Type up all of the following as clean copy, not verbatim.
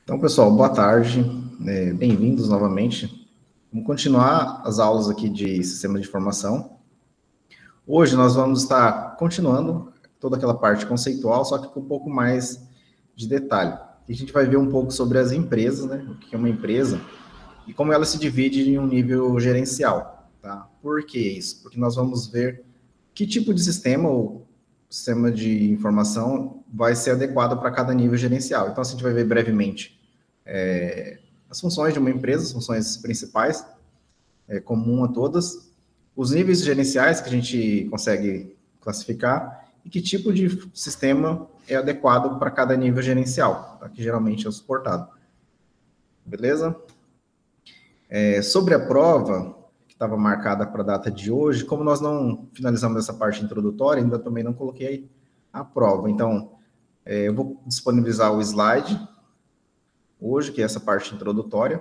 Então, pessoal, boa tarde, bem-vindos novamente. Vamos continuar as aulas aqui de Sistema de Informação. Hoje nós vamos estar continuando toda aquela parte conceitual, só que com um pouco mais de detalhe. E a gente vai ver um pouco sobre as empresas, né? O que é uma empresa e como ela se divide em um nível gerencial, tá? Por que isso? Porque nós vamos ver que tipo de sistema ou sistema de informação vai ser adequado para cada nível gerencial. Então, a gente vai ver brevemente as funções de uma empresa, as funções principais, comum a todas, os níveis gerenciais que a gente consegue classificar e que tipo de sistema é adequado para cada nível gerencial, tá? Que geralmente é o suportado. Beleza? Sobre a prova, que estava marcada para a data de hoje, como nós não finalizamos essa parte introdutória, ainda também não coloquei a prova. Então, eu vou disponibilizar o slide hoje, que é essa parte introdutória.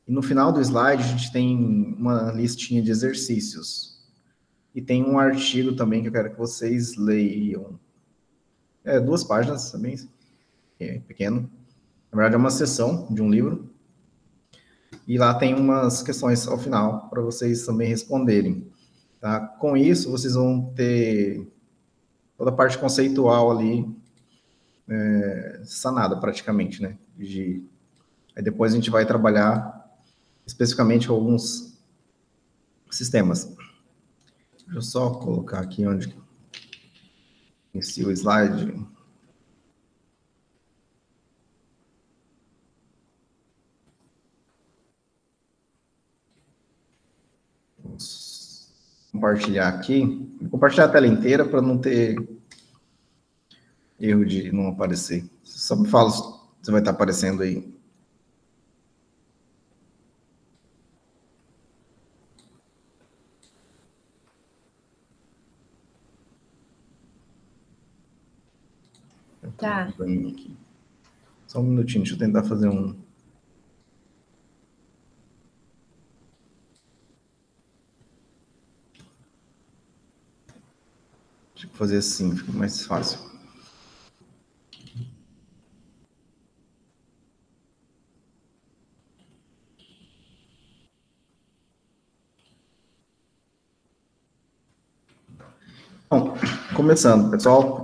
E no final do slide, a gente tem uma listinha de exercícios. E tem um artigo também que eu quero que vocês leiam. 2 páginas também, é pequeno. Na verdade, é uma seção de um livro. E lá tem umas questões ao final para vocês também responderem. Tá? Com isso, vocês vão ter toda a parte conceitual ali sanada praticamente, né? Aí depois a gente vai trabalhar especificamente com alguns sistemas. Deixa eu só colocar aqui onde inicia o slide. Vamos compartilhar aqui. Vou compartilhar a tela inteira para não ter erro de não aparecer. Só me fala se vai estar aparecendo aí. Tá. Só um minutinho, deixa eu tentar fazer um... Deixa eu fazer assim, fica mais fácil. Bom, começando, pessoal,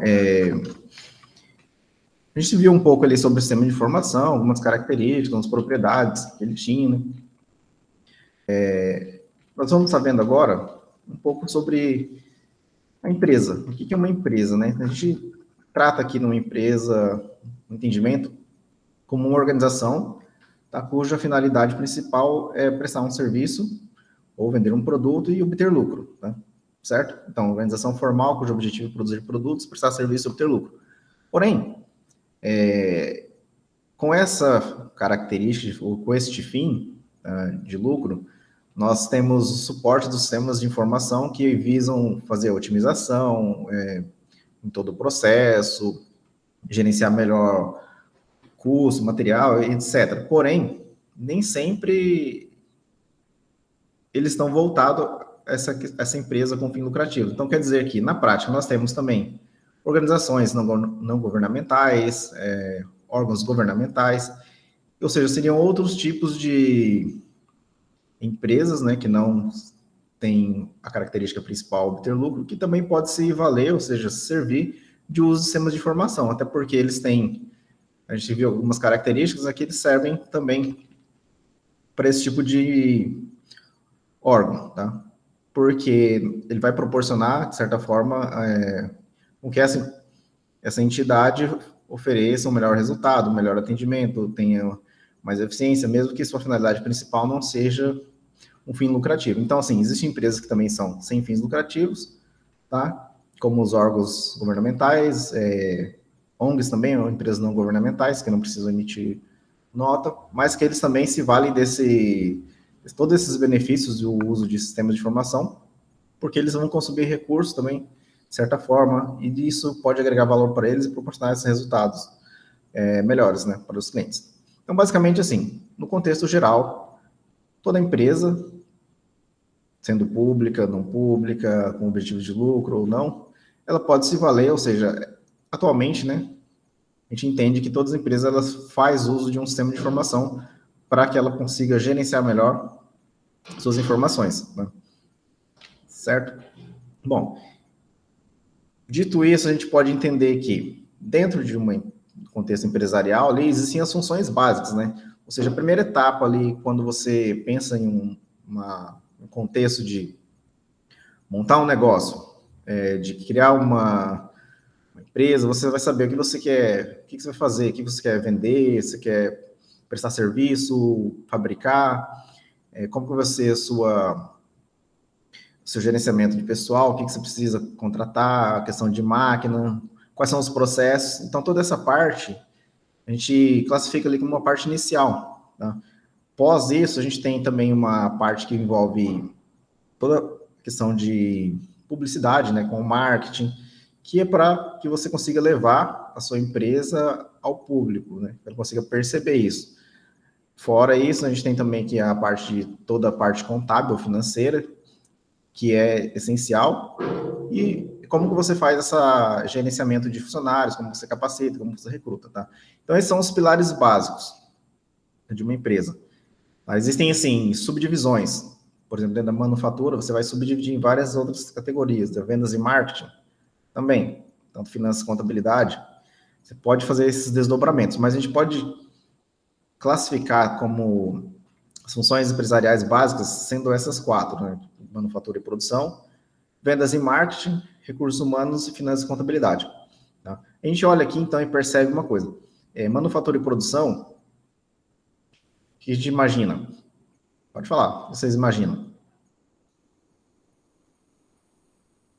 a gente viu um pouco ali sobre o sistema de informação, algumas características, algumas propriedades que ele tinha, né? Nós vamos sabendo agora um pouco sobre a empresa. O que é uma empresa, né? A gente trata aqui numa empresa, um entendimento, como uma organização, tá? Cuja finalidade principal é prestar um serviço ou vender um produto e obter lucro, tá? Certo? Então, organização formal cujo objetivo é produzir produtos, prestar serviço e obter lucro. Porém, com essa característica, ou com este fim de lucro, nós temos o suporte dos sistemas de informação que visam fazer a otimização em todo o processo, gerenciar melhor custo, material, etc. Porém, nem sempre eles estão voltados a essa empresa com fim lucrativo. Então, quer dizer que, na prática, nós temos também organizações não governamentais, órgãos governamentais, ou seja, seriam outros tipos de empresas, né, que não têm a característica principal obter lucro, que também pode se valer, ou seja, servir de uso de sistemas de informação, até porque eles têm, a gente viu algumas características aqui, eles servem também para esse tipo de órgão, tá? Porque ele vai proporcionar, de certa forma, com que essa entidade ofereça um melhor resultado, um melhor atendimento, tenha mais eficiência, mesmo que sua finalidade principal não seja um fim lucrativo. Então, assim, existem empresas que também são sem fins lucrativos, tá? Como os órgãos governamentais, ONGs também, ou empresas não governamentais, que não precisam emitir nota, mas que eles também se valem todos esses benefícios do uso de sistemas de informação, porque eles vão consumir recursos também, de certa forma, e isso pode agregar valor para eles e proporcionar esses resultados melhores, né, para os clientes. Então, basicamente, assim, no contexto geral, toda empresa, sendo pública, não pública, com objetivo de lucro ou não, ela pode se valer, ou seja, atualmente, né, a gente entende que todas as empresas elas fazem uso de um sistema de informação para que ela consiga gerenciar melhor suas informações, né? Certo? Bom, dito isso, a gente pode entender que dentro de um contexto empresarial ali existem as funções básicas, né? Ou seja, a primeira etapa ali, quando você pensa em um contexto de montar um negócio, de criar uma empresa, você vai saber o que você quer, o que você vai fazer, o que você quer vender, você quer prestar serviço, fabricar, como que vai ser seu gerenciamento de pessoal, o que você precisa contratar, a questão de máquina, quais são os processos. Então, toda essa parte, a gente classifica ali como uma parte inicial, tá? Após isso, a gente tem também uma parte que envolve toda a questão de publicidade, né, com o marketing, que é para que você consiga levar a sua empresa ao público, né, para que consiga perceber isso. Fora isso, a gente tem também aqui toda a parte contábil, financeira, que é essencial, e como que você faz esse gerenciamento de funcionários, como você capacita, como você recruta, tá? Então, esses são os pilares básicos de uma empresa. Mas existem, assim, subdivisões. Por exemplo, dentro da manufatura, você vai subdividir em várias outras categorias, da vendas e marketing também, tanto finanças e contabilidade. Você pode fazer esses desdobramentos, mas a gente pode classificar como as funções empresariais básicas sendo essas quatro, né? Manufatura e produção, vendas e marketing, recursos humanos e finanças e contabilidade. Tá? A gente olha aqui, então, e percebe uma coisa. Manufatura e produção, o que a gente imagina? Pode falar, vocês imaginam.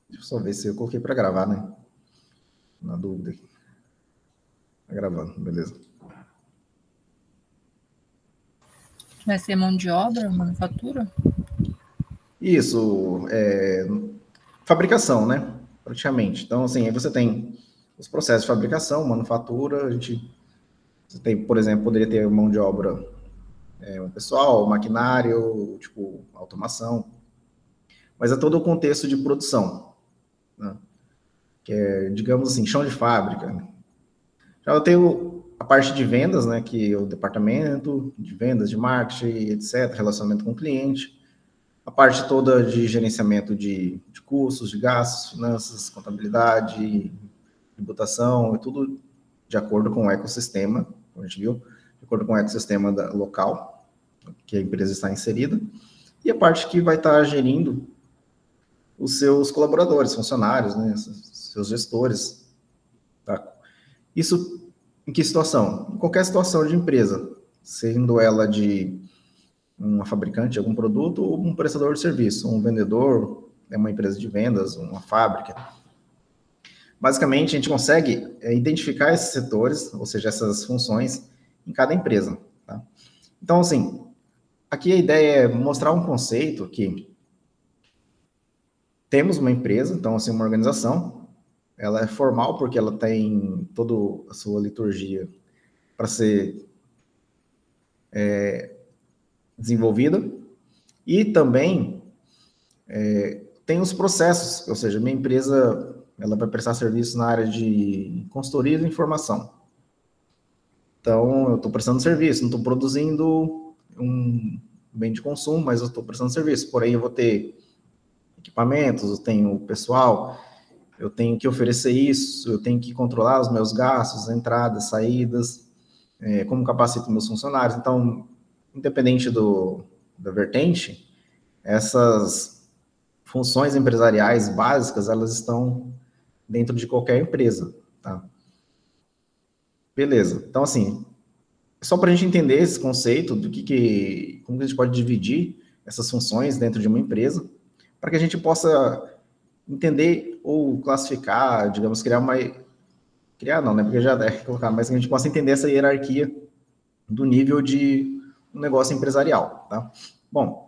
Deixa eu só ver se eu coloquei para gravar, né? Na dúvida aqui. Tá gravando, beleza. Vai ser mão de obra, manufatura? Isso, fabricação, né? Praticamente. Então, assim, aí você tem os processos de fabricação, manufatura, você tem, por exemplo, poderia ter mão de obra, pessoal, maquinário, tipo, automação, mas é todo o contexto de produção, né? Que é, digamos assim, chão de fábrica. Já eu tenho a parte de vendas, né, que é o departamento de vendas, de marketing, etc., relacionamento com o cliente, a parte toda de gerenciamento de custos, de gastos, finanças, contabilidade, tributação, é tudo de acordo com o ecossistema, como a gente viu, de acordo com o ecossistema local que a empresa está inserida, e a parte que vai estar gerindo os seus colaboradores, funcionários, né, seus gestores. Tá? Isso em que situação? Em qualquer situação de empresa, sendo ela de uma fabricante de algum produto ou um prestador de serviço, um vendedor, uma empresa de vendas, uma fábrica. Basicamente, a gente consegue identificar esses setores, ou seja, essas funções, em cada empresa. Tá? Então, assim, aqui a ideia é mostrar um conceito que temos uma empresa, então, assim, uma organização, ela é formal porque ela tem toda a sua liturgia para ser desenvolvida, e também tem os processos, ou seja, minha empresa ela vai prestar serviço na área de consultoria de informação. Então, eu estou prestando serviço, não estou produzindo um bem de consumo, mas eu estou prestando serviço. Porém, eu vou ter equipamentos, eu tenho pessoal, eu tenho que oferecer isso, eu tenho que controlar os meus gastos, entradas, saídas, como capacito meus funcionários. Então, independente da vertente, essas funções empresariais básicas, elas estão dentro de qualquer empresa, tá? Beleza. Então, assim, só para a gente entender esse conceito como que a gente pode dividir essas funções dentro de uma empresa, para que a gente possa entender ou classificar, digamos, criar não, né? Porque já deve colocar, mas que a gente possa entender essa hierarquia do nível de um negócio empresarial, tá? Bom,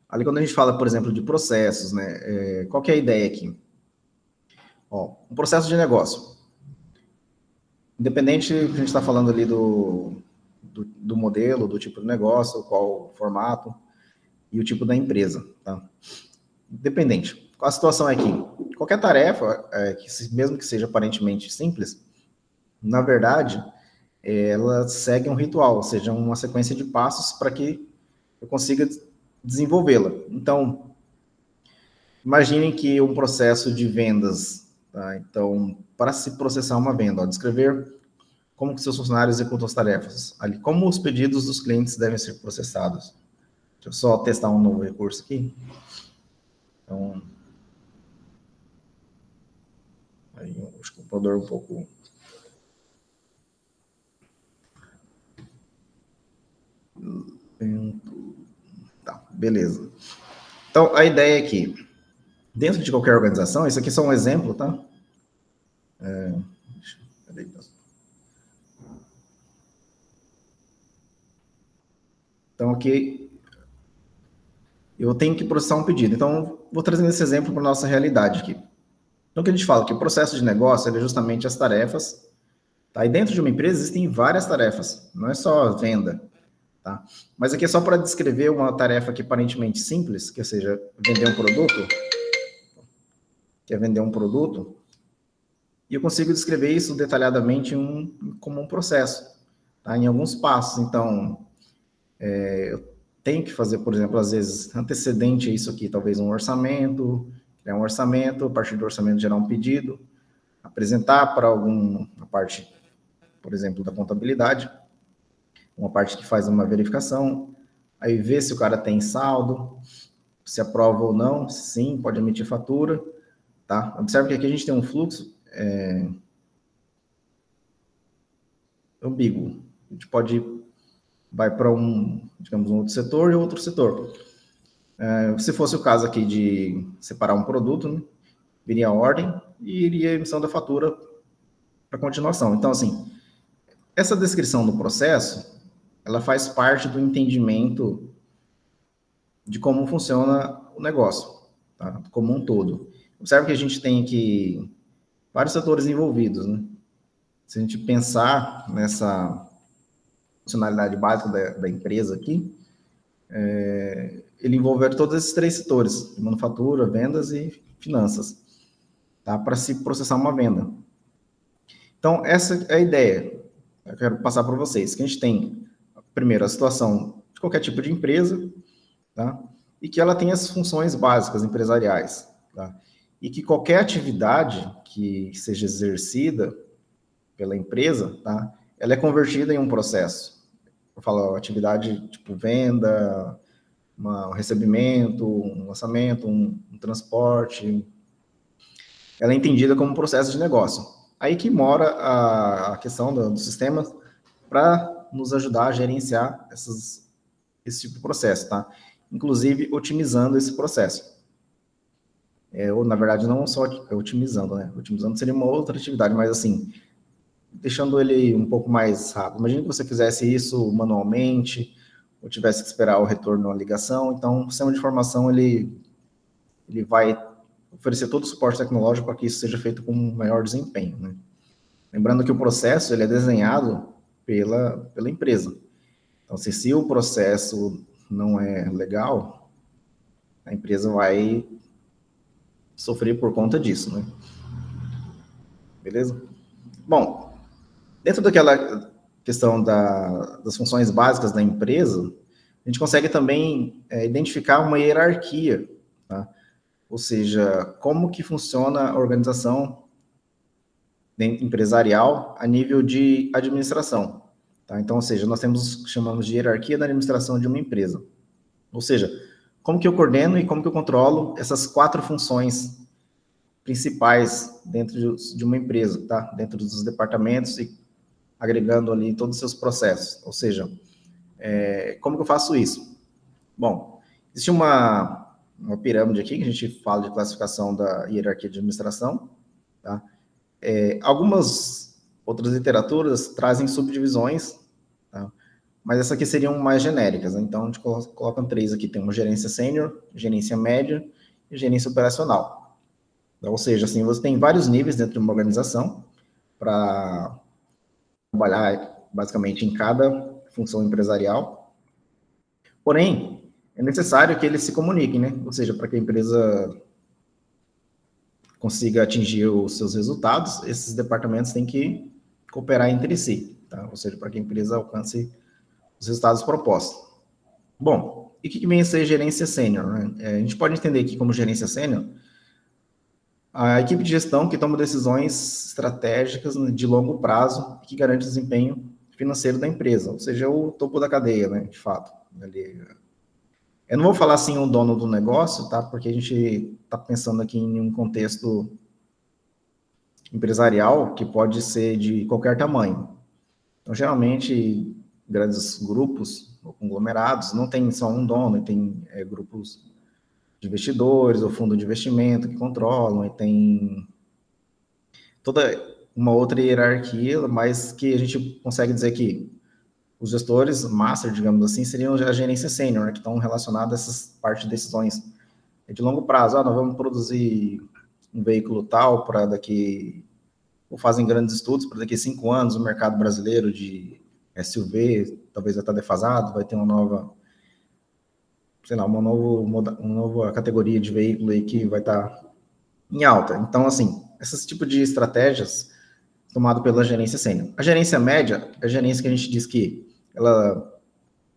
ali quando a gente fala, por exemplo, de processos, né? Qual que é a ideia aqui? Ó, um processo de negócio. Independente que a gente está falando ali do modelo, do tipo de negócio, qual o formato e o tipo da empresa, tá? Independente. Qual a situação é aqui? qualquer tarefa, mesmo que seja aparentemente simples, na verdade, ela segue um ritual, ou seja, uma sequência de passos para que eu consiga desenvolvê-la. Então, imaginem que um processo de vendas, tá? Então, para se processar uma venda, descrever como que seus funcionários executam as tarefas, ali, como os pedidos dos clientes devem ser processados. Deixa eu só testar um novo recurso aqui. Então, aí acho que o computador um pouco... Tá, beleza. Então, a ideia é que, dentro de qualquer organização, isso aqui é só um exemplo, tá? Então, aqui, eu tenho que processar um pedido. Então, vou trazendo esse exemplo para a nossa realidade aqui. Então, o que a gente fala? Que o processo de negócio é justamente as tarefas, tá? E dentro de uma empresa existem várias tarefas, não é só venda, tá? Mas aqui é só para descrever uma tarefa que aparentemente simples, que seja vender um produto, que é vender um produto, e eu consigo descrever isso detalhadamente como um processo, tá? Em alguns passos. Então, eu tenho que fazer, por exemplo, às vezes, antecedente a isso aqui, talvez um orçamento, criar um orçamento, a partir do orçamento gerar um pedido, apresentar para alguma parte, por exemplo, da contabilidade, uma parte que faz uma verificação, aí ver se o cara tem saldo, se aprova ou não, sim, pode emitir fatura, tá? Observe que aqui a gente tem um fluxo ambíguo. A gente vai para digamos, um outro setor e outro setor. Se fosse o caso aqui de separar um produto, né, viria a ordem e iria a emissão da fatura para continuação. Então, assim, essa descrição do processo, ela faz parte do entendimento de como funciona o negócio, tá? Como um todo. Observe que a gente tem aqui vários setores envolvidos, né? Se a gente pensar nessa funcionalidade básica da empresa aqui, ele envolver todos esses três setores, manufatura, vendas e finanças, tá? Para se processar uma venda. Então, essa é a ideia. Eu quero passar para vocês, que a gente tem, primeiro, a situação de qualquer tipo de empresa, tá? E que ela tem as funções básicas empresariais, tá? E que qualquer atividade que seja exercida pela empresa, tá? Ela é convertida em um processo. Eu falo atividade tipo venda, um recebimento, um lançamento, um transporte. Ela é entendida como um processo de negócio. Aí que mora a questão do sistema para nos ajudar a gerenciar esse tipo de processo, tá? Inclusive otimizando esse processo. Ou, na verdade, não só otimizando, né? Otimizando seria uma outra atividade, mas assim, deixando ele um pouco mais rápido. Imagina que você fizesse isso manualmente, ou tivesse que esperar o retorno da ligação. Então, o sistema de informação, ele vai oferecer todo o suporte tecnológico para que isso seja feito com maior desempenho, né? Lembrando que o processo, ele é desenhado pela empresa. Então, se o processo não é legal, a empresa vai sofrer por conta disso, né? Beleza? Bom, dentro daquela questão das funções básicas da empresa, a gente consegue também identificar uma hierarquia, tá? Ou seja, como que funciona a organização empresarial a nível de administração, tá? Então, ou seja, nós chamamos de hierarquia da administração de uma empresa. Ou seja, como que eu coordeno e como que eu controlo essas 4 funções principais dentro de uma empresa, tá? Dentro dos departamentos e agregando ali todos os seus processos. Ou seja, como que eu faço isso? Bom, existe uma pirâmide aqui que a gente fala de classificação da hierarquia de administração, tá? Algumas outras literaturas trazem subdivisões, tá? Mas essas aqui seriam mais genéricas, né? Então a gente coloca 3 aqui, tem uma gerência sênior, gerência média e gerência operacional. Ou seja, assim, você tem vários níveis dentro de uma organização para trabalhar basicamente em cada função empresarial. Porém, é necessário que eles se comuniquem, né? Ou seja, para que a empresa consiga atingir os seus resultados, esses departamentos têm que cooperar entre si, tá? Ou seja, para que a empresa alcance os resultados propostos. Bom, e o que vem a ser gerência sênior, né? A gente pode entender aqui como gerência sênior a equipe de gestão que toma decisões estratégicas de longo prazo e que garante o desempenho financeiro da empresa, ou seja, o topo da cadeia, né, de fato. Eu não vou falar assim o dono do negócio, tá? Porque a gente está pensando aqui em um contexto empresarial que pode ser de qualquer tamanho. Então, geralmente, grandes grupos ou conglomerados não tem só um dono, tem grupos de investidores ou fundo de investimento que controlam, e tem toda uma outra hierarquia, mas que a gente consegue dizer que os gestores master, digamos assim, seriam a gerência sênior, né, que estão relacionados a essas partes de decisões de longo prazo. Nós vamos produzir um veículo tal para daqui, ou fazem grandes estudos para daqui a 5 anos o mercado brasileiro de SUV talvez vai estar defasado, vai ter uma nova, sei lá, uma nova categoria de veículo aí que vai estar em alta. Então, assim, esse tipo de estratégias tomado pela gerência sênior. A gerência média é a gerência que a gente diz que ela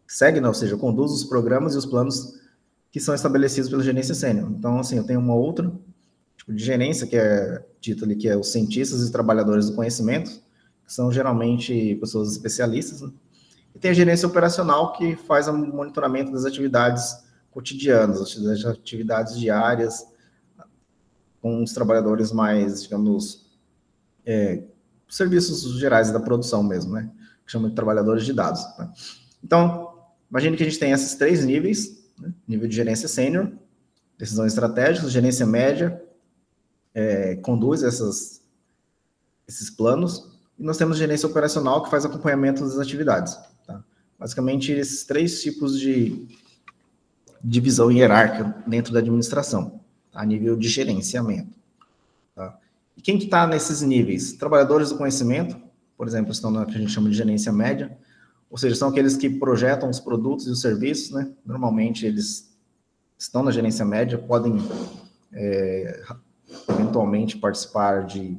segue, né, ou seja, conduz os programas e os planos que são estabelecidos pela gerência sênior. Então, assim, eu tenho uma outra tipo de gerência que é dita ali, que é os cientistas e trabalhadores do conhecimento, que são geralmente pessoas especialistas, né? E tem a gerência operacional, que faz o monitoramento das atividades cotidianas, as atividades diárias, com os trabalhadores mais, digamos, serviços gerais da produção mesmo, né? Que chama de trabalhadores de dados. Né? Então, imagine que a gente tem esses 3 níveis, né? Nível de gerência sênior, decisões estratégicas, gerência média, conduz esses planos, e nós temos gerência operacional, que faz acompanhamento das atividades. Tá? Basicamente, esses 3 tipos de divisão hierárquica dentro da administração, a nível de gerenciamento. Tá? E quem que está nesses níveis? Trabalhadores do conhecimento, por exemplo, estão na que a gente chama de gerência média, ou seja, são aqueles que projetam os produtos e os serviços, né? Normalmente eles estão na gerência média, podem eventualmente participar de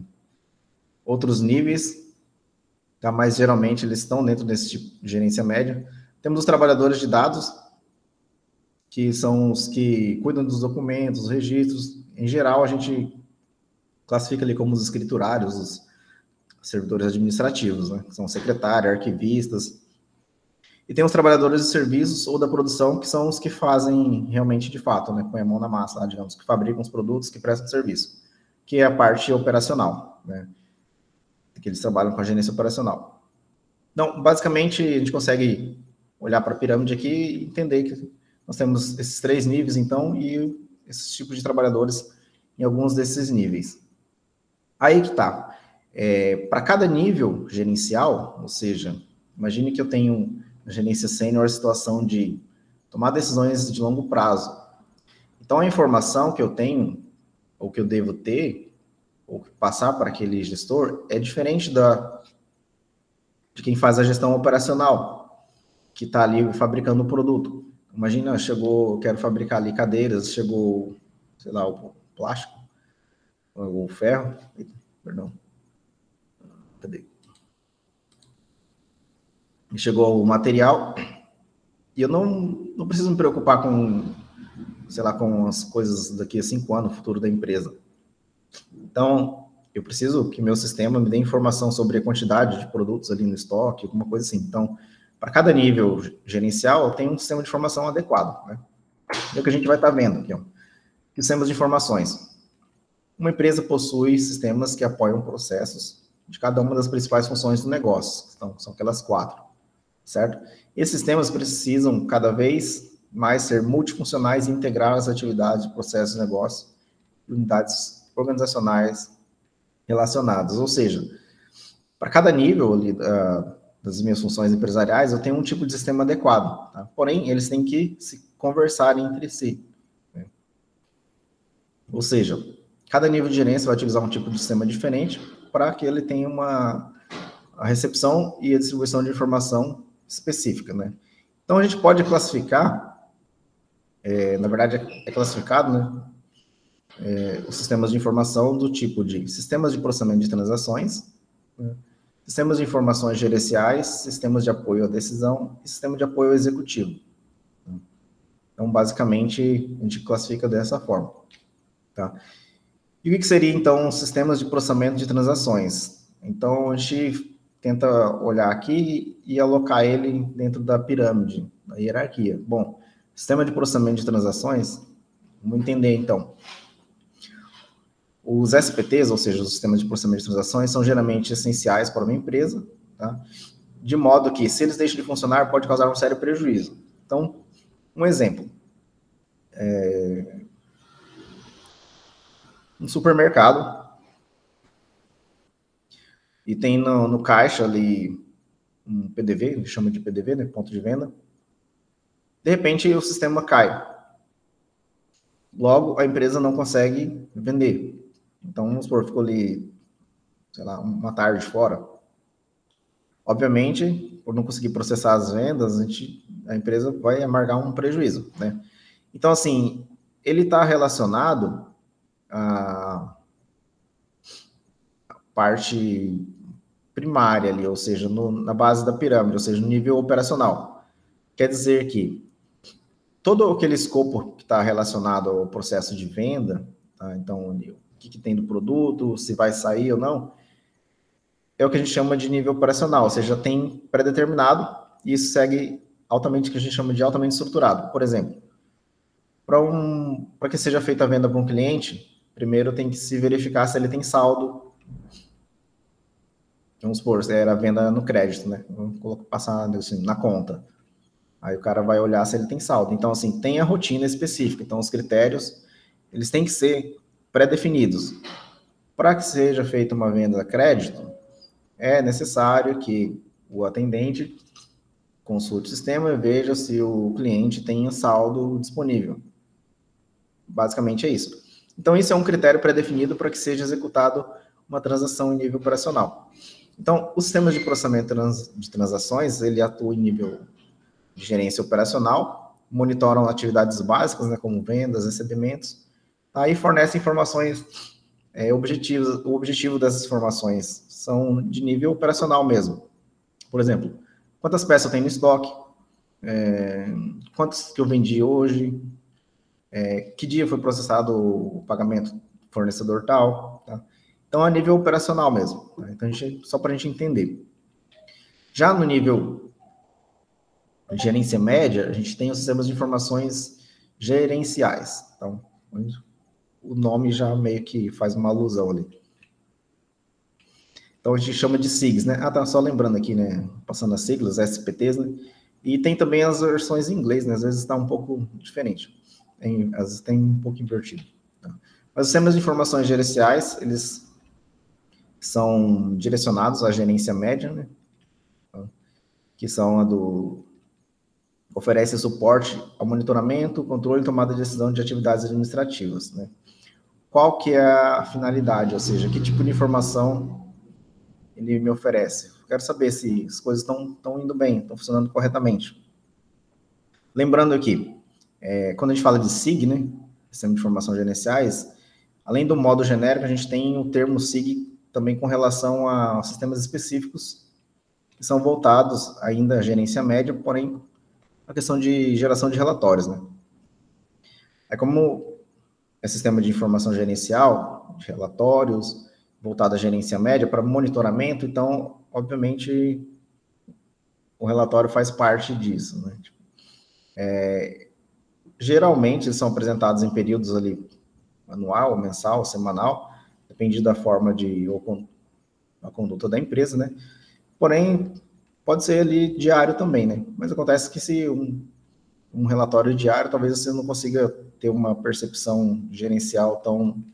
outros níveis, tá? Mas geralmente eles estão dentro desse tipo de gerência média. Temos os trabalhadores de dados, que são os que cuidam dos documentos, dos registros. Em geral, a gente classifica ali como os escriturários, os servidores administrativos, né? Que são secretários, arquivistas. E tem os trabalhadores de serviços ou da produção, que são os que fazem realmente de fato, né? Põe a mão na massa, digamos, que fabricam os produtos, que prestam serviço, que é a parte operacional, né? Que eles trabalham com a gerência operacional. Então, basicamente, a gente consegue olhar para a pirâmide aqui e entender que nós temos esses 3 níveis, então, e esses tipos de trabalhadores em alguns desses níveis. Aí que tá. Para cada nível gerencial, ou seja, imagine que eu tenho na gerência sênior a situação de tomar decisões de longo prazo. Então, a informação que eu tenho, ou que eu devo ter, ou passar para aquele gestor, é diferente de quem faz a gestão operacional, que está ali fabricando o produto. Imagina, chegou, quero fabricar ali cadeiras, chegou, sei lá, o plástico, o ferro, perdão, cadê? Chegou o material, e eu não preciso me preocupar com, sei lá, com as coisas daqui a 5 anos, o futuro da empresa. Então, eu preciso que meu sistema me dê informação sobre a quantidade de produtos ali no estoque, alguma coisa assim. Então, para cada nível gerencial, tem um sistema de informação adequado, né? É o que a gente vai estar vendo aqui, ó. Sistemas de informações. Uma empresa possui sistemas que apoiam processos de cada uma das principais funções do negócio. Então, são aquelas 4, certo? E esses sistemas precisam cada vez mais ser multifuncionais e integrar as atividades, processos de negócio e unidades organizacionais relacionadas. Ou seja, para cada nível ali, das minhas funções empresariais, eu tenho um tipo de sistema adequado. Tá? Porém, eles têm que se conversar entre si. Né? Ou seja, cada nível de gerência vai utilizar um tipo de sistema diferente para que ele tenha a recepção e a distribuição de informação específica. Né? Então, a gente pode classificar, na verdade é classificado, né? os sistemas de informação do tipo de sistemas de processamento de transações, né, sistemas de informações gerenciais, sistemas de apoio à decisão e sistema de apoio ao executivo. Então, basicamente, a gente classifica dessa forma. Tá? E o que seria, então, sistemas de processamento de transações? Então, a gente tenta olhar aqui e alocar ele dentro da pirâmide, da hierarquia. Bom, sistema de processamento de transações, vamos entender, então. Os SPTs, ou seja, os sistemas de processamento de transações, são geralmente essenciais para uma empresa, tá? De modo que, se eles deixam de funcionar, pode causar um sério prejuízo. Então, um exemplo. Um supermercado, e tem no caixa ali um PDV, ele chama de PDV, né, ponto de venda. De repente, o sistema cai. Logo, a empresa não consegue vender. Então, vamos supor, ficou ali, sei lá, uma tarde fora. Obviamente, por não conseguir processar as vendas, a empresa vai amargar um prejuízo, né? Então, assim, ele está relacionado à parte primária ali, ou seja, na base da pirâmide, ou seja, no nível operacional. Quer dizer que todo aquele escopo que está relacionado ao processo de venda, tá? Então, o que tem do produto, se vai sair ou não, é o que a gente chama de nível operacional, ou seja, tem pré-determinado e isso segue altamente, que a gente chama de altamente estruturado. Por exemplo, para que seja feita a venda para um cliente, primeiro tem que se verificar se ele tem saldo. Vamos supor, era a venda no crédito, né? Vamos passar assim, na conta. Aí o cara vai olhar se ele tem saldo. Então, assim, tem a rotina específica. Então, os critérios, eles têm que ser pré-definidos. Para que seja feita uma venda a crédito, é necessário que o atendente consulte o sistema e veja se o cliente tem saldo disponível. Basicamente é isso. Então, isso é um critério pré-definido para que seja executado uma transação em nível operacional. Então, os sistemas de processamento de transações, ele atua em nível de gerência operacional, monitoram atividades básicas, né, como vendas, recebimentos, aí fornecem informações objetivas. O objetivo dessas informações são de nível operacional mesmo. Por exemplo, quantas peças eu tenho no estoque, quantas que eu vendi hoje, que dia foi processado o pagamento do fornecedor tal, tá? Então, a nível operacional mesmo. Tá? Então, só para a gente entender. Já no nível gerência média, a gente tem os sistemas de informações gerenciais. Então, o nome já meio que faz uma alusão ali. Então, a gente chama de SIGs, né? Ah, tá, só lembrando aqui, né? Passando as siglas, SPTs, né? E tem também as versões em inglês, né? Às vezes está um pouco diferente. Às vezes tem um pouco invertido. Tá? Mas os sistemas de informações gerenciais, eles são direcionados à gerência média, né? Que são oferece suporte ao monitoramento, controle e tomada de decisão de atividades administrativas, né? Qual que é a finalidade, ou seja, que tipo de informação ele me oferece? Eu quero saber se as coisas estão indo bem, estão funcionando corretamente. Lembrando aqui, quando a gente fala de SIG, né, Sistema de Informação Gerenciais, além do modo genérico, a gente tem o termo SIG também com relação a sistemas específicos que são voltados ainda à gerência média, porém, a questão de geração de relatórios, né? Como é sistema de informação gerencial, de relatórios, voltado à gerência média, para monitoramento, então, obviamente, o relatório faz parte disso, né? Geralmente, eles são apresentados em períodos ali, anual, mensal, semanal, depende da forma a conduta da empresa, né? Porém, pode ser ali diário também, né? Mas acontece que se um relatório diário, talvez você não consiga ter uma percepção gerencial tão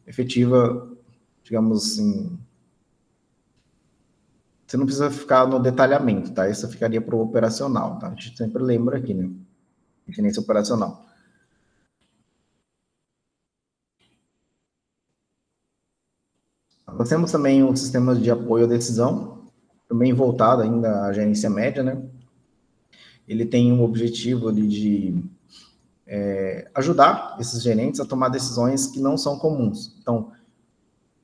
efetiva, digamos assim. Você não precisa ficar no detalhamento, tá? Isso ficaria para o operacional, tá? A gente sempre lembra aqui, né? Gerência operacional. Nós temos também um sistema de apoio à decisão, também voltado ainda à gerência média, né? Ele tem um objetivo ali de ajudar esses gerentes a tomar decisões que não são comuns. Então,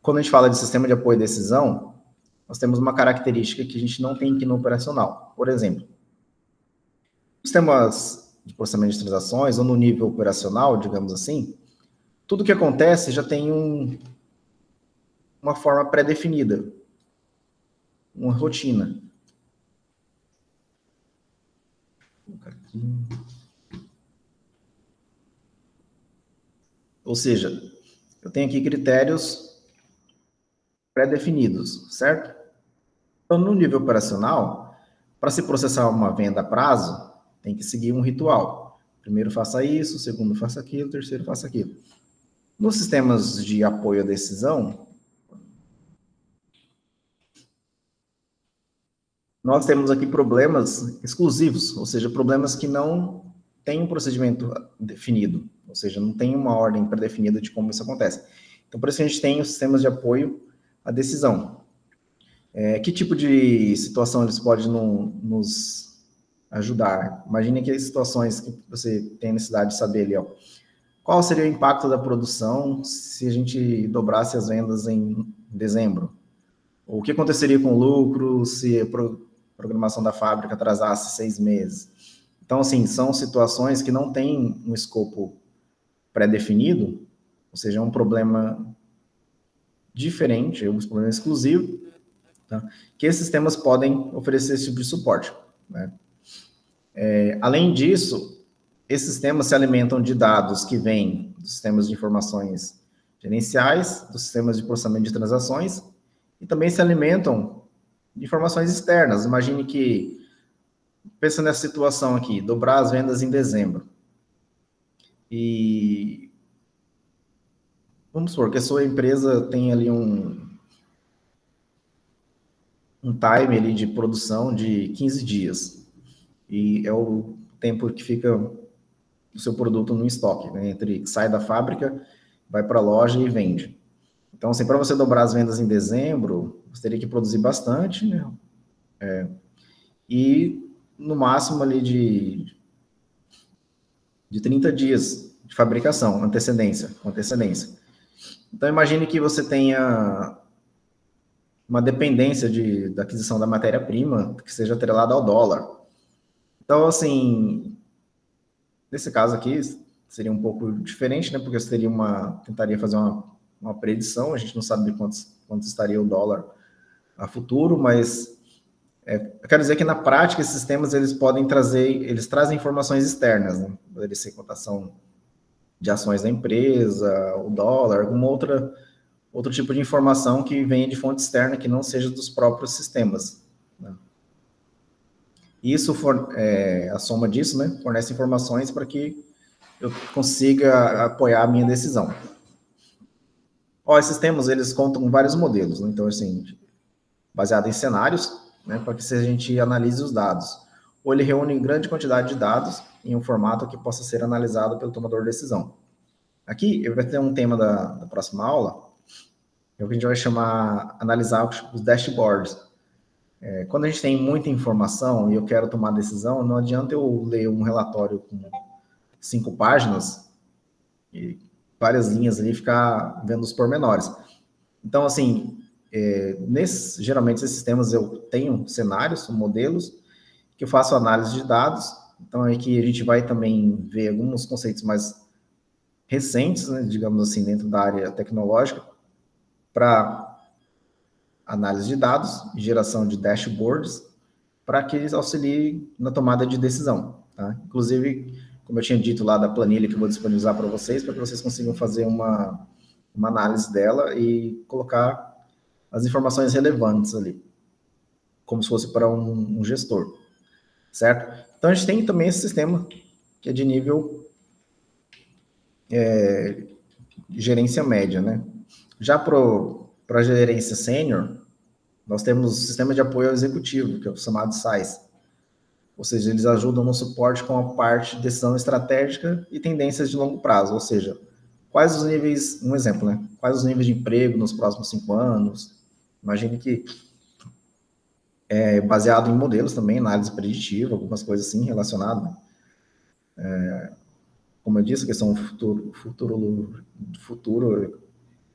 quando a gente fala de sistema de apoio à decisão, nós temos uma característica que a gente não tem aqui no operacional. Por exemplo, sistemas de processamento de transações, ou no nível operacional, digamos assim, tudo que acontece já tem uma forma pré-definida, uma rotina. Ou seja, eu tenho aqui critérios pré-definidos, certo? Então, no nível operacional, para se processar uma venda a prazo, tem que seguir um ritual. Primeiro faça isso, segundo faça aquilo, terceiro faça aquilo. Nos sistemas de apoio à decisão, nós temos aqui problemas exclusivos, ou seja, problemas que não têm um procedimento definido, ou seja, não tem uma ordem pré-definida de como isso acontece. Então, por isso que a gente tem os sistemas de apoio à decisão. Que tipo de situação eles podem nos ajudar? Imagine que situações que você tem necessidade de saber ali, ó. Qual seria o impacto da produção se a gente dobrasse as vendas em dezembro? O que aconteceria com o lucro se a programação da fábrica atrasasse 6 meses? Então, assim, são situações que não têm um escopo pré-definido, ou seja, é um problema diferente, é um problema exclusivo, tá? Que esses sistemas podem oferecer esse tipo de suporte, né? Além disso, esses sistemas se alimentam de dados que vêm dos sistemas de informações gerenciais, dos sistemas de processamento de transações, e também se alimentam de informações externas. Imagine que, pensando nessa situação aqui, dobrar as vendas em dezembro. E vamos supor que a sua empresa tem ali um time ali de produção de 15 dias. E é o tempo que fica o seu produto no estoque, né? Entre que sai da fábrica, vai para a loja e vende. Então, assim, para você dobrar as vendas em dezembro, você teria que produzir bastante, né? E no máximo ali de 30 dias de fabricação, com antecedência. Então, imagine que você tenha uma dependência da aquisição da matéria-prima que seja atrelada ao dólar. Então, assim, nesse caso aqui, seria um pouco diferente, né? Porque você tentaria fazer uma predição, a gente não sabe de quanto estaria o dólar a futuro, mas eu quero dizer que na prática esses sistemas eles trazem informações externas, né? Poderia ser cotação de ações da empresa, o dólar, alguma outro tipo de informação que venha de fonte externa que não seja dos próprios sistemas, né? Isso, a soma disso, né, fornece informações para que eu consiga apoiar a minha decisão. Esses sistemas, eles contam com vários modelos, né? Então, assim, baseado em cenários, né, para que a gente analise os dados. Ou ele reúne grande quantidade de dados em um formato que possa ser analisado pelo tomador de decisão. Aqui, eu vou ter um tema da próxima aula, que a gente vai analisar os dashboards. Quando a gente tem muita informação e eu quero tomar decisão, não adianta eu ler um relatório com 5 páginas e várias linhas ali, ficar vendo os pormenores. Então, assim, geralmente esses sistemas eu tenho cenários, modelos, que eu faço análise de dados. Então, aqui a gente vai também ver alguns conceitos mais recentes, né, digamos assim, dentro da área tecnológica, para análise de dados, geração de dashboards, para que eles auxiliem na tomada de decisão, tá? Inclusive, como eu tinha dito lá da planilha que eu vou disponibilizar para vocês, para que vocês consigam fazer uma análise dela e colocar as informações relevantes ali, como se fosse para um gestor, certo? Então, a gente tem também esse sistema que é de nível gerência média, né? Já para a gerência sênior, nós temos o sistema de apoio ao executivo, que é o chamado SAIS. Ou seja, eles ajudam no suporte com a parte de decisão estratégica e tendências de longo prazo. Ou seja, quais os níveis, um exemplo, né? Quais os níveis de emprego nos próximos 5 anos? Imagine que baseado em modelos também, análise preditiva, algumas coisas assim relacionadas, né? como eu disse, a questão do futuro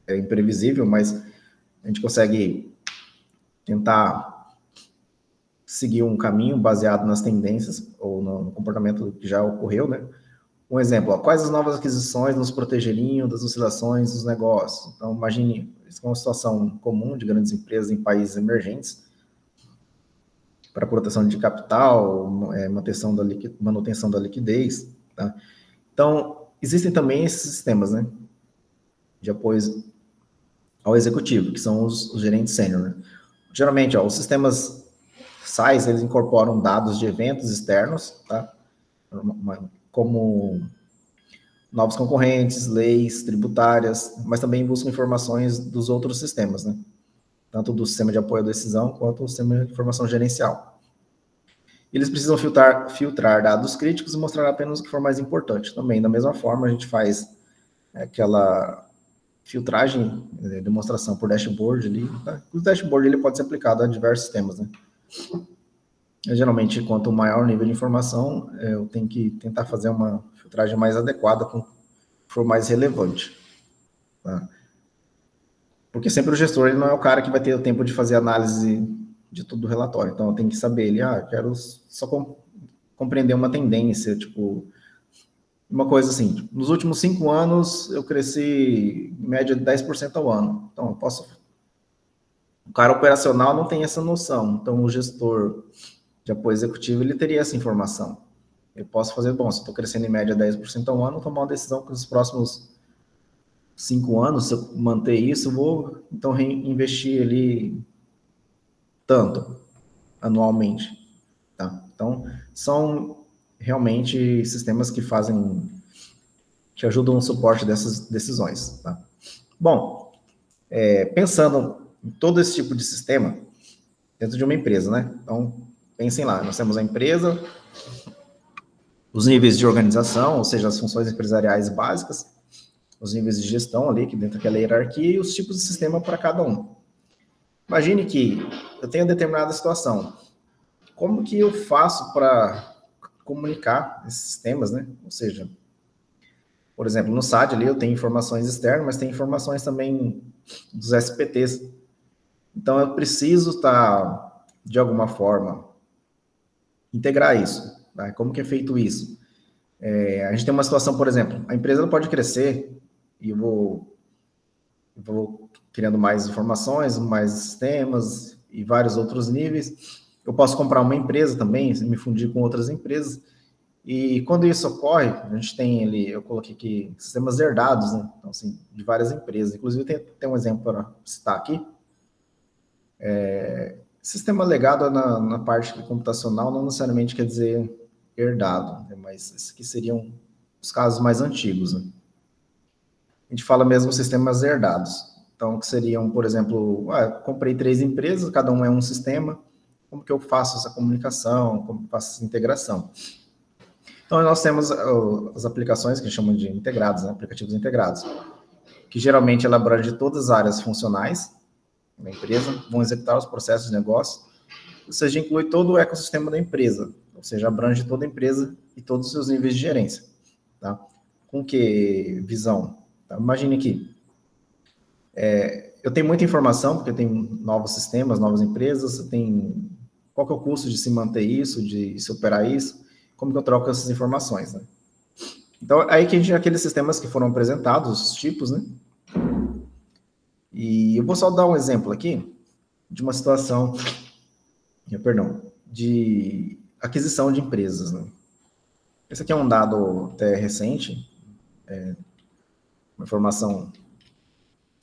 é imprevisível, mas a gente consegue tentar seguir um caminho baseado nas tendências ou no comportamento que já ocorreu, né? Um exemplo, ó, quais as novas aquisições nos protegeriam das oscilações dos negócios? Então, imagine, isso é uma situação comum de grandes empresas em países emergentes, para proteção de capital, manutenção da liquidez, tá? Então, existem também esses sistemas, né, de apoio ao executivo, que são os gerentes sênior, né? Geralmente, ó, os sistemas SAIs, eles incorporam dados de eventos externos, tá? Como novos concorrentes, leis tributárias, mas também buscam informações dos outros sistemas, né? Tanto do sistema de apoio à decisão, quanto do sistema de informação gerencial. Eles precisam filtrar dados críticos e mostrar apenas o que for mais importante. Também, da mesma forma, a gente faz aquela filtragem, demonstração por dashboard ali. Tá? O dashboard ele pode ser aplicado a diversos sistemas, né? Geralmente, quanto maior o nível de informação, eu tenho que tentar fazer uma filtragem mais adequada com o que for mais relevante. Tá? Porque sempre o gestor ele não é o cara que vai ter o tempo de fazer análise de todo o relatório. Então, eu tenho que saber, quero só compreender uma tendência, tipo, uma coisa assim, nos últimos 5 anos, eu cresci em média de 10% ao ano. Então, eu posso... O cara operacional não tem essa noção. Então, o gestor de apoio executivo, ele teria essa informação. Eu posso fazer, bom, se eu estou crescendo em média 10% ao ano, tomar uma decisão que nos próximos 5 anos, se eu manter isso, eu vou, então, reinvestir ali tanto, anualmente. Tá? Então, são realmente sistemas que ajudam no suporte dessas decisões. Tá? Bom, pensando em todo esse tipo de sistema dentro de uma empresa, né? Então, pensem lá, nós temos a empresa, os níveis de organização, ou seja, as funções empresariais básicas, os níveis de gestão ali, que dentro daquela hierarquia, e os tipos de sistema para cada um. Imagine que eu tenho determinada situação. Como que eu faço para comunicar esses sistemas, né? Ou seja, por exemplo, no SAD ali eu tenho informações externas, mas tem informações também dos SPTs. Então, eu preciso estar, de alguma forma, integrar isso. Tá? Como que é feito isso? A gente tem uma situação, por exemplo, a empresa pode crescer e eu vou criando mais informações, mais sistemas e vários outros níveis. Eu posso comprar uma empresa também, me fundir com outras empresas. E quando isso ocorre, a gente tem ali, eu coloquei aqui, sistemas herdados, né? Então, assim, de várias empresas. Inclusive, tem um exemplo para citar aqui. Sistema legado na parte computacional não necessariamente quer dizer herdado, né? Mas esses aqui seriam os casos mais antigos, né? A gente fala mesmo sistemas herdados. Então, que seriam, por exemplo, comprei 3 empresas, cada um é um sistema, como que eu faço essa comunicação, como que eu faço essa integração? Então, nós temos as aplicações que chamam de integrados, né? Aplicativos integrados, que geralmente ela abrange todas as áreas funcionais da empresa, vão executar os processos de negócio, ou seja, inclui todo o ecossistema da empresa, ou seja, abrange toda a empresa e todos os seus níveis de gerência. Tá? Com que visão? Tá? Imagine aqui, eu tenho muita informação, porque eu tenho novos sistemas, novas empresas, qual que é o custo de se manter isso, de se operar isso, como que eu troco essas informações, né? Então, aí que a gente tem aqueles sistemas que foram apresentados, os tipos, né? E eu vou só dar um exemplo aqui de uma situação, de aquisição de empresas, né? Esse aqui é um dado até recente, uma informação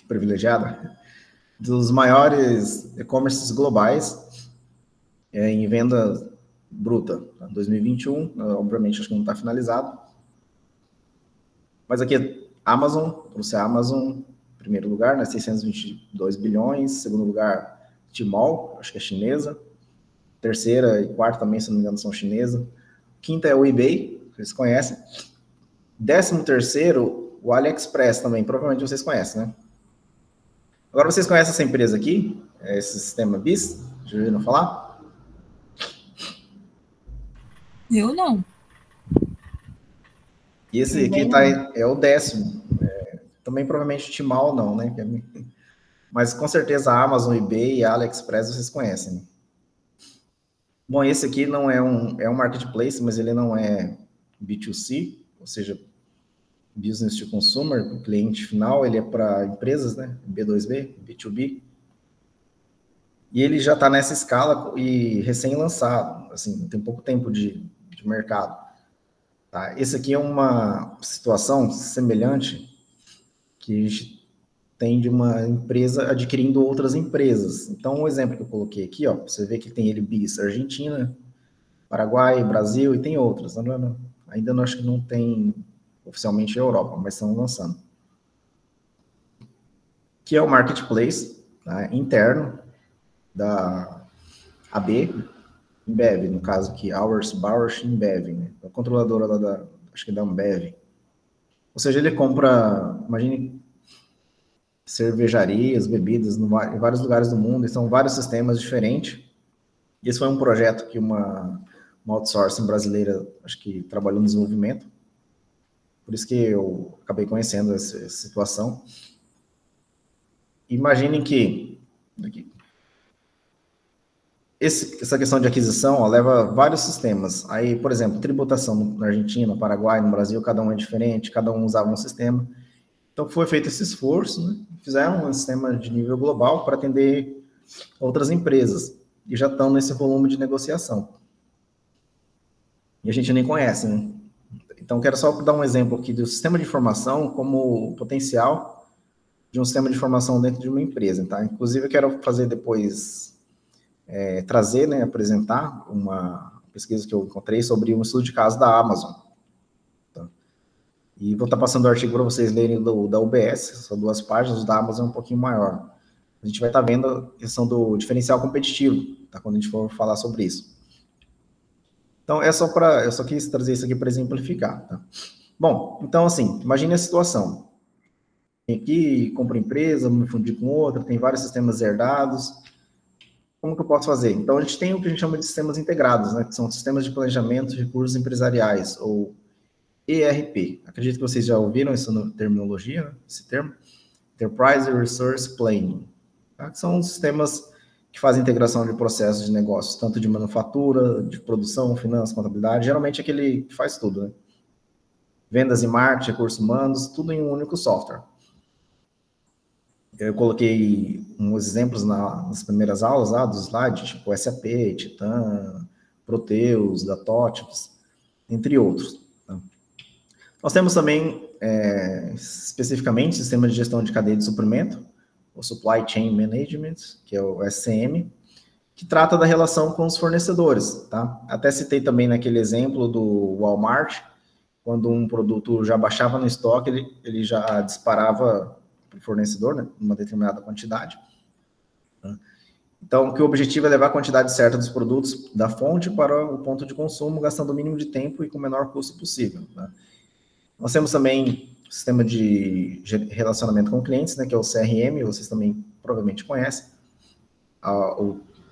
privilegiada, dos maiores e-commerces globais em venda bruta, 2021, obviamente acho que não está finalizado, mas aqui Amazon, trouxe a Amazon, primeiro lugar, né, 622 bilhões, segundo lugar Tmall, acho que é chinesa, terceira e quarta também, se não me engano, são chinesas, quinta é o eBay, vocês conhecem, 13º, o AliExpress também, provavelmente vocês conhecem, né? Agora vocês conhecem essa empresa aqui, esse sistema BIS, já ouviram falar? Eu não. E esse aqui é o 10º. Também provavelmente Tmall não, né? Mas com certeza a Amazon, eBay e a AliExpress vocês conhecem. Né? Bom, esse aqui não é um marketplace, mas ele não é B2C, ou seja, business to consumer, o cliente final, ele é para empresas, né? B2B, B2B. E ele já está nessa escala e recém-lançado, assim, tem pouco tempo de mercado. Tá? Esse aqui é uma situação semelhante que a gente tem de uma empresa adquirindo outras empresas. Então, um exemplo que eu coloquei aqui, ó, você vê que tem ele BIS Argentina, Paraguai, Brasil e tem outras. Ainda não acho que não tem oficialmente a Europa, mas estão lançando. Que é o marketplace, tá, interno da AB, Ambev, no caso aqui, Bausch Ambev, né, a controladora lá acho que da Ambev. Ou seja, ele compra, imagine, cervejarias, bebidas em vários lugares do mundo, e são vários sistemas diferentes. E esse foi um projeto que uma outsourcing brasileira, acho que trabalhou no desenvolvimento. Por isso que eu acabei conhecendo essa situação. Imaginem que essa questão de aquisição ó, leva vários sistemas. Aí, por exemplo, tributação na Argentina, no Paraguai, no Brasil, cada um é diferente, cada um usava um sistema. Então, foi feito esse esforço, né? Fizeram um sistema de nível global para atender outras empresas, e já estão nesse volume de negociação. E a gente nem conhece, né? Então, quero só dar um exemplo aqui do sistema de informação como potencial de um sistema de informação dentro de uma empresa, tá? Inclusive, eu quero fazer depois, trazer, né, apresentar uma pesquisa que eu encontrei sobre um estudo de caso da Amazon. Tá? E vou estar passando o artigo para vocês lerem da UBS, são 2 páginas, da Amazon é um pouquinho maior. A gente vai estar vendo a questão do diferencial competitivo, tá? Quando a gente for falar sobre isso. Então, eu só quis trazer isso aqui para exemplificar, tá? Bom, então, assim, imagine a situação. Tem aqui, compra empresa, me fundir com outra, tem vários sistemas herdados. Como que eu posso fazer? Então, a gente tem o que a gente chama de sistemas integrados, né? Que são sistemas de planejamento de recursos empresariais, ou ERP. Acredito que vocês já ouviram essa terminologia, né? Esse termo. Enterprise Resource Planning. Tá? Que são sistemas que fazem integração de processos de negócios, tanto de manufatura, de produção, finanças, contabilidade. Geralmente é aquele que faz tudo, né? Vendas e marketing, recursos humanos, tudo em um único software. Eu coloquei uns exemplos nas primeiras aulas lá do slide, tipo SAP, Titan, Proteus, Datotics, entre outros. Tá? Nós temos também, especificamente, sistema de gestão de cadeia de suprimento, o Supply Chain Management, que é o SCM, que trata da relação com os fornecedores. Tá? Até citei também naquele exemplo do Walmart, quando um produto já baixava no estoque, ele já disparava para o fornecedor, né, uma determinada quantidade. Tá? Então, que o objetivo é levar a quantidade certa dos produtos da fonte para o ponto de consumo, gastando o mínimo de tempo e com o menor custo possível. Tá? Nós temos também o sistema de relacionamento com clientes, né, que é o CRM, vocês também provavelmente conhecem.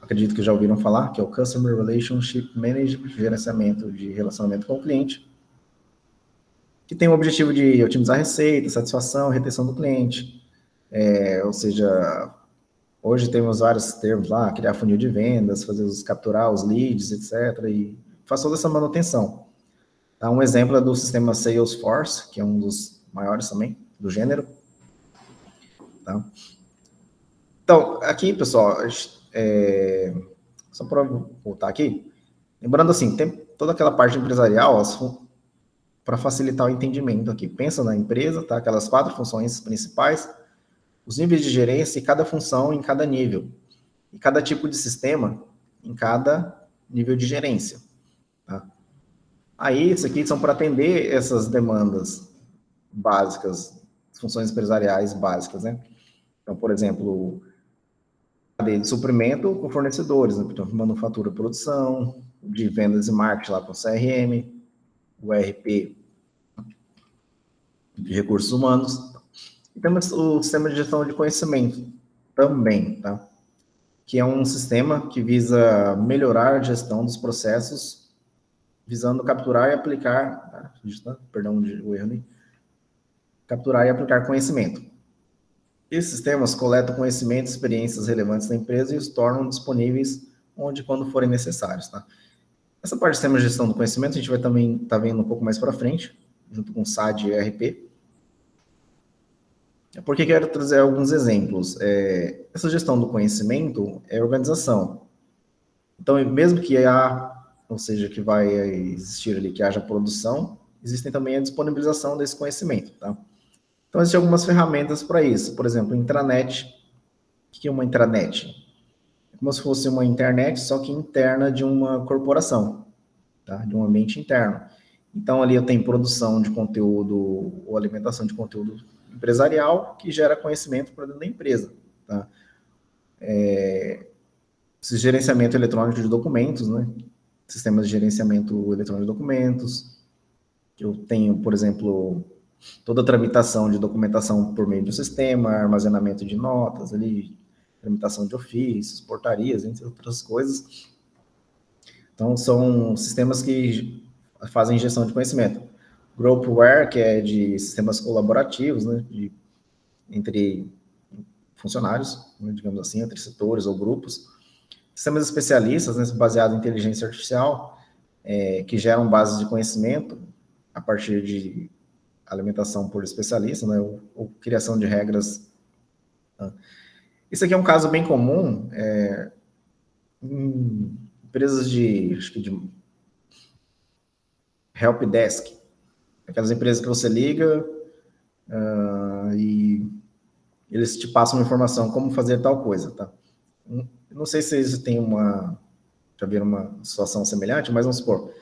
Acredito que já ouviram falar, que é o Customer Relationship Management, gerenciamento de relacionamento com o cliente, que tem o objetivo de otimizar a receita, satisfação, retenção do cliente. Ou seja, hoje temos vários termos lá, criar funil de vendas, capturar os leads, etc. E faz toda essa manutenção. Tá? Um exemplo é do sistema Salesforce, que é um dos maiores também, do gênero. Tá? Então, aqui, pessoal, só para voltar aqui, lembrando assim, tem toda aquela parte empresarial, para facilitar o entendimento aqui. Pensa na empresa, tá? Aquelas 4 funções principais, os níveis de gerência e cada função em cada nível. E cada tipo de sistema em cada nível de gerência. Tá? Aí, isso aqui são para atender essas demandas básicas, funções empresariais básicas, né? Então, por exemplo, cadeia de suprimento com fornecedores, né? Então, manufatura e produção, de vendas e marketing lá com o CRM, o ERP de recursos humanos. E temos o sistema de gestão de conhecimento também, tá? Que é um sistema que visa melhorar a gestão dos processos visando capturar e aplicar, perdão, o erro ali, capturar e aplicar conhecimento. Esses sistemas coletam conhecimentos, experiências relevantes da empresa e os tornam disponíveis onde e quando forem necessários, tá? Essa parte de sistema de gestão do conhecimento a gente vai também estar vendo um pouco mais para frente, junto com SAD e ERP. Por que quero trazer alguns exemplos? Essa gestão do conhecimento é organização. Então, mesmo que ou seja, que vai existir ali, que haja produção, existem também a disponibilização desse conhecimento, tá? Então, existem algumas ferramentas para isso. Por exemplo, intranet. O que é uma intranet? É como se fosse uma internet, só que interna de uma corporação, tá? De um ambiente interno. Então, ali eu tenho produção de conteúdo ou alimentação de conteúdo empresarial que gera conhecimento para dentro da empresa, tá? Esse gerenciamento eletrônico de documentos, né? Sistemas de gerenciamento eletrônico de documentos. Eu tenho, por exemplo, toda a tramitação de documentação por meio do sistema, armazenamento de notas, ali, tramitação de ofícios, portarias, entre outras coisas. Então, são sistemas que fazem gestão de conhecimento. Groupware, que é de sistemas colaborativos, né, entre funcionários, né, digamos assim, entre setores ou grupos. Sistemas especialistas, né, baseados em inteligência artificial, que geram bases de conhecimento a partir de alimentação por especialista, né, ou criação de regras. Isso aqui é um caso bem comum em empresas acho que de help desk, aquelas empresas que você liga e eles te passam uma informação como fazer tal coisa, tá? Não sei se eles têm já viram uma situação semelhante, mas vamos supor,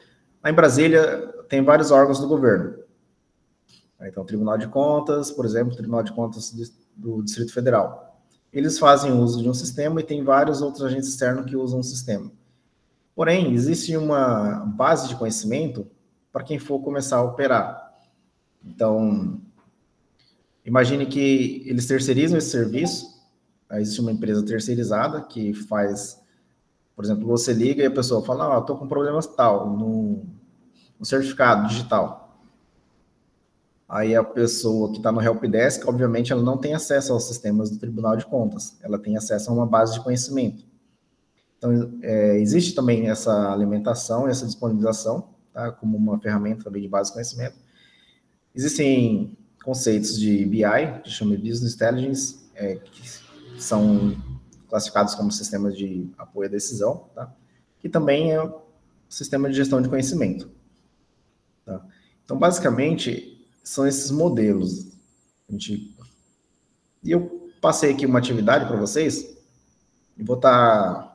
lá em Brasília tem vários órgãos do governo. Então, o Tribunal de Contas, por exemplo, o Tribunal de Contas do Distrito Federal. Eles fazem uso de um sistema e tem vários outros agentes externos que usam o sistema. Porém, existe uma base de conhecimento para quem for começar a operar. Então, imagine que eles terceirizam esse serviço. Aí existe uma empresa terceirizada que faz, por exemplo, você liga e a pessoa fala, estou com problemas tal no certificado digital. Aí a pessoa que está no helpdesk, obviamente, ela não tem acesso aos sistemas do Tribunal de Contas. Ela tem acesso a uma base de conhecimento. Então, existe também essa alimentação, essa disponibilização, tá, como uma ferramenta também de base de conhecimento. Existem conceitos de BI, que chama de Business Intelligence, que são classificados como sistemas de apoio à decisão, tá? Que também é um sistema de gestão de conhecimento. Tá? Então, basicamente, são esses modelos. E eu passei aqui uma atividade para vocês, e vou estar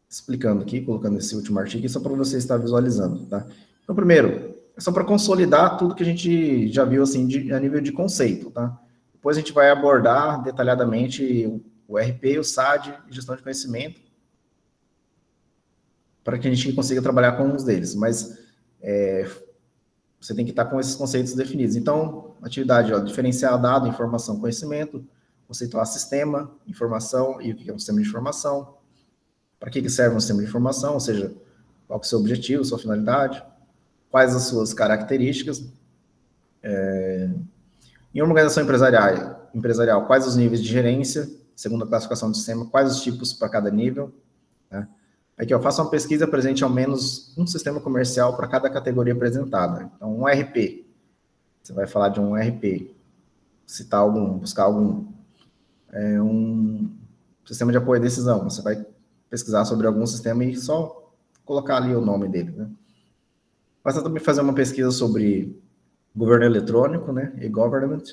explicando aqui, colocando esse último artigo, só para você estar visualizando. Tá? Então, primeiro, é só para consolidar tudo que a gente já viu assim, a nível de conceito. Tá? Depois a gente vai abordar detalhadamente o RP, o SAD e gestão de conhecimento, para que a gente consiga trabalhar com uns deles. Mas você tem que estar com esses conceitos definidos. Então, atividade, diferenciar dado, informação, conhecimento, conceituar sistema, informação e o que é um sistema de informação, para que serve um sistema de informação, ou seja, qual é o seu objetivo, sua finalidade, quais as suas características. Em uma organização empresarial, quais os níveis de gerência, segundo a classificação do sistema, quais os tipos para cada nível. Né? Aqui, faça uma pesquisa, apresente ao menos um sistema comercial para cada categoria apresentada. Então, um RP. Você vai falar de um RP. Citar algum, buscar algum. Um sistema de apoio à decisão. Você vai pesquisar sobre algum sistema e só colocar ali o nome dele. Né? Basta também fazer uma pesquisa sobre governo eletrônico, né? E-government.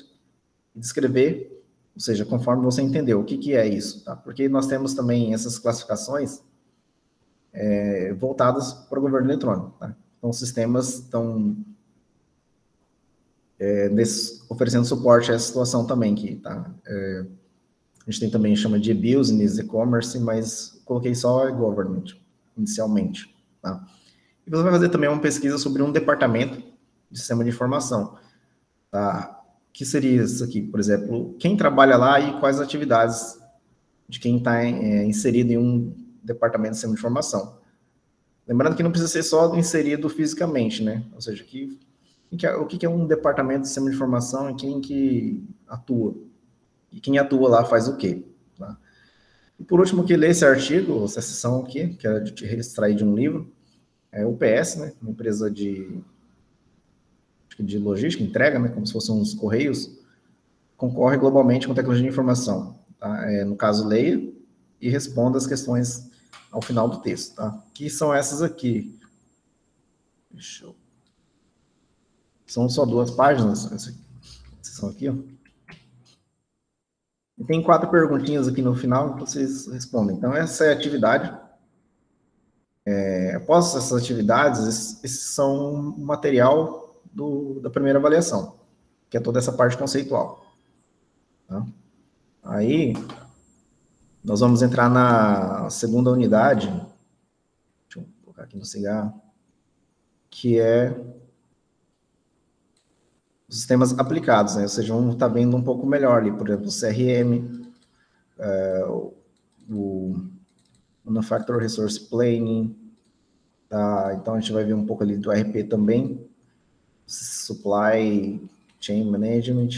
E descrever, ou seja, conforme você entendeu o que é isso. Tá? Porque nós temos também essas classificações voltadas para o governo eletrônico. Tá? Então, os sistemas estão oferecendo suporte a essa situação também. Que, tá? A gente tem também, chama de business, e-commerce, mas coloquei só government, inicialmente. Tá? E você vai fazer também uma pesquisa sobre um departamento de sistema de informação. Tá? Que seria isso aqui, por exemplo, quem trabalha lá e quais atividades de quem está inserido em um departamento de sistema de informação. Lembrando que não precisa ser só inserido fisicamente, né? Ou seja, o que é um departamento de sistema de informação e quem que atua. E quem atua lá faz o quê? Tá? E por último, que lê esse artigo, essa seção aqui, que é de extrair de um livro, é o UPS, né? Uma empresa de logística, entrega, né? Como se fossem uns correios, concorre globalmente com tecnologia de informação. Tá? No caso, leia e responda as questões ao final do texto, tá? Que são essas aqui. São só 2 páginas, essas são aqui, ó. E tem 4 perguntinhas aqui no final que vocês respondem. Então, essa é a atividade. Após essas atividades, esses são o material da primeira avaliação, que é toda essa parte conceitual. Tá? Aí, nós vamos entrar na segunda unidade, deixa eu colocar aqui no cigarro, que é os sistemas aplicados, né? Ou seja, vamos estar vendo um pouco melhor ali, por exemplo, o CRM, o Manufacturer Resource Planning, tá? Então a gente vai ver um pouco ali do RP também, Supply Chain Management,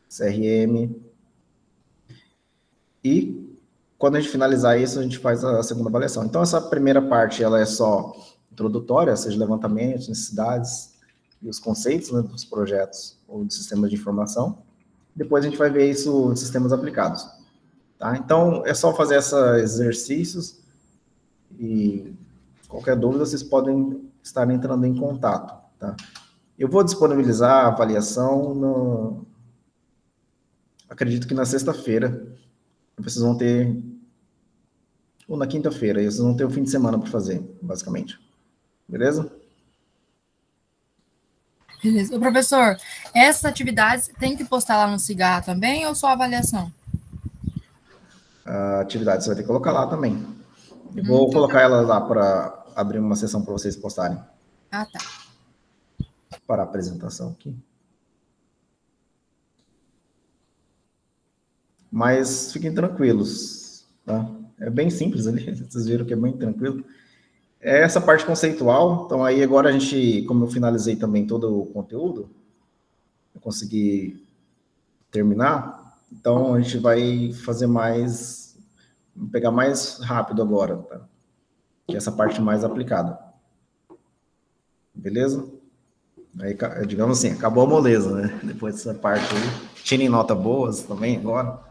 CRM. E quando a gente finalizar isso, a gente faz a segunda avaliação. Então essa primeira parte, ela é só introdutória, ou seja, levantamento, necessidades e os conceitos, né, dos projetos ou de sistemas de informação. Depois a gente vai ver isso em sistemas aplicados. Tá? Então, é só fazer esses exercícios e qualquer dúvida vocês podem estar entrando em contato. Tá? Eu vou disponibilizar a avaliação, acredito que na sexta-feira, vocês vão ter, ou na quinta-feira, vocês vão ter o fim de semana para fazer, basicamente. Beleza? Beleza. Ô, professor, essas atividades tem que postar lá no Cigarra também ou só avaliação? A atividade você vai ter que colocar lá também. Eu vou colocar ela lá para abrir uma sessão para vocês postarem. Ah, tá. Para a apresentação aqui. Mas fiquem tranquilos, tá? É bem simples ali, vocês viram que é bem tranquilo. É essa parte conceitual, então aí agora a gente, como eu finalizei também todo o conteúdo, eu consegui terminar, então a gente vai fazer mais, pegar mais rápido agora, tá? Que é essa parte mais aplicada. Beleza? Aí, digamos assim, acabou a moleza, né? Depois dessa parte aí. Tirem nota boas também agora.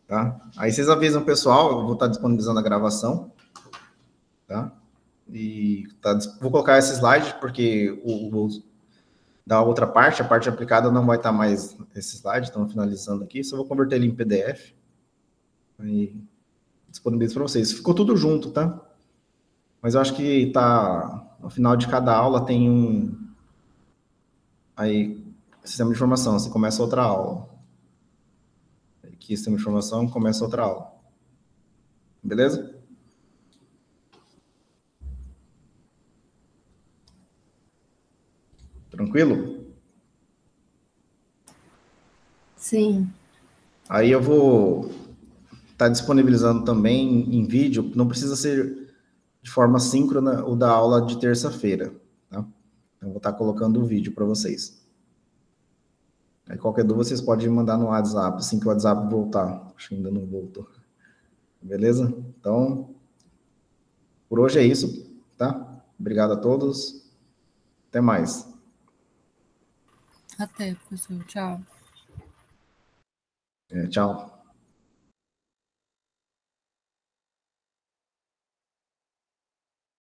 Tá? Aí vocês avisam o pessoal, eu vou estar disponibilizando a gravação. Tá? E vou colocar esse slide, porque da outra parte, a parte aplicada não vai estar mais esse slide, estamos finalizando aqui, só vou converter ele em PDF. Aí disponibilizo para vocês. Ficou tudo junto, tá? Mas eu acho que no final de cada aula tem aí, sistema de informação, você começa outra aula. Aqui, sistema de informação, começa outra aula. Beleza? Tranquilo? Sim. Aí eu vou estar disponibilizando também em vídeo, não precisa ser de forma síncrona o da aula de terça-feira, tá? Eu vou estar colocando o vídeo para vocês. Aí qualquer dúvida vocês podem mandar no WhatsApp, assim que o WhatsApp voltar. Acho que ainda não voltou. Beleza? Então, por hoje é isso, tá? Obrigado a todos. Até mais. Até, professor. Tchau. Tchau.